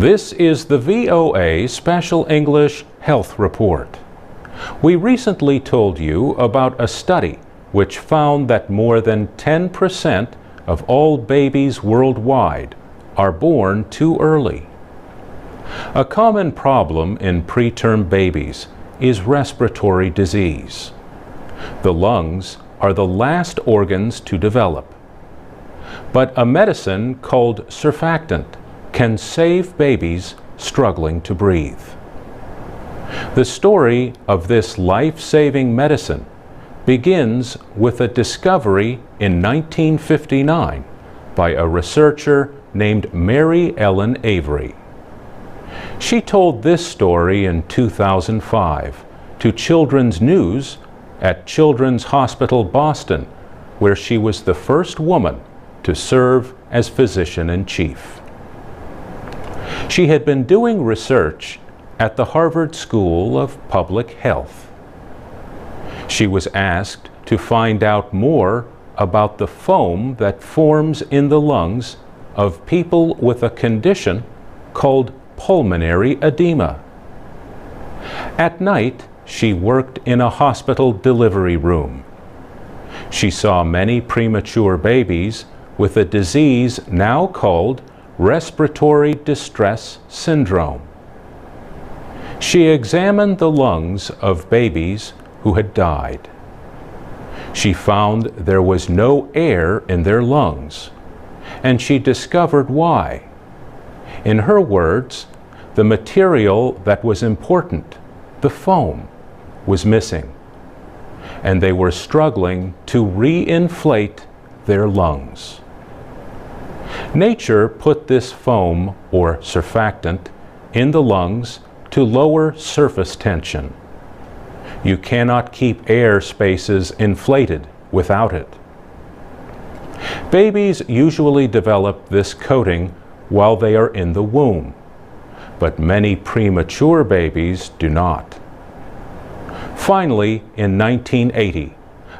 This is the VOA Special English Health Report. We recently told you about a study which found that more than 10% of all babies worldwide are born too early. A common problem in preterm babies is respiratory disease. The lungs are the last organs to develop. But a medicine called surfactant can save babies struggling to breathe. The story of this life-saving medicine begins with a discovery in 1959 by a researcher named Mary Ellen Avery. She told this story in 2005 to Children's News at Children's Hospital Boston, where she was the first woman to serve as physician-in-chief. She had been doing research at the Harvard School of Public Health. She was asked to find out more about the foam that forms in the lungs of people with a condition called pulmonary edema. At night, she worked in a hospital delivery room. She saw many premature babies with a disease now called respiratory distress syndrome. She examined the lungs of babies who had died. She found there was no air in their lungs, and she discovered why. In her words, the material that was important, the foam, was missing, and they were struggling to re-inflate their lungs. Nature put this foam, or surfactant, in the lungs to lower surface tension. You cannot keep air spaces inflated without it. Babies usually develop this coating while they are in the womb, but many premature babies do not. Finally, in 1980,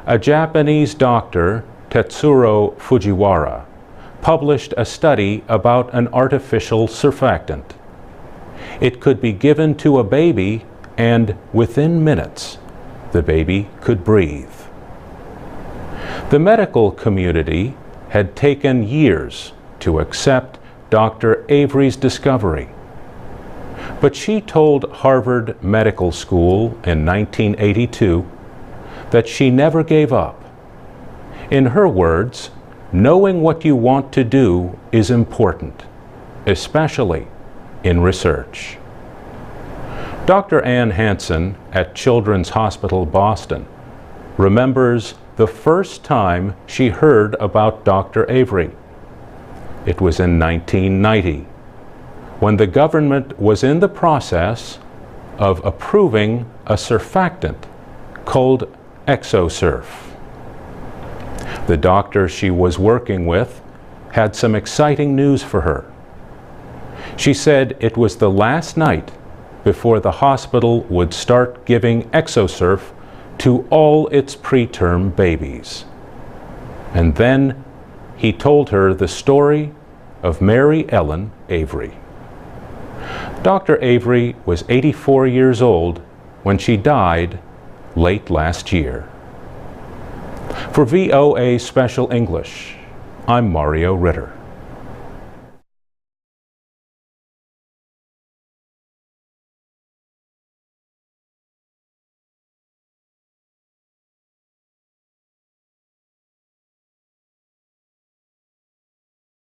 a Japanese doctor, Tetsuro Fujiwara, published a study about an artificial surfactant. It could be given to a baby, and within minutes, the baby could breathe. The medical community had taken years to accept Dr. Avery's discovery, but she told Harvard Medical School in 1982 that she never gave up. In her words, knowing what you want to do is important, especially in research. Dr. Ann Hansen at Children's Hospital Boston remembers the first time she heard about Dr. Avery. It was in 1990, when the government was in the process of approving a surfactant called ExoSurf. The doctor she was working with had some exciting news for her. She said it was the last night before the hospital would start giving ExoSurf to all its preterm babies. And then he told her the story of Mary Ellen Avery. Dr. Avery was 84 years old when she died late last year. For VOA Special English, I'm Mario Ritter.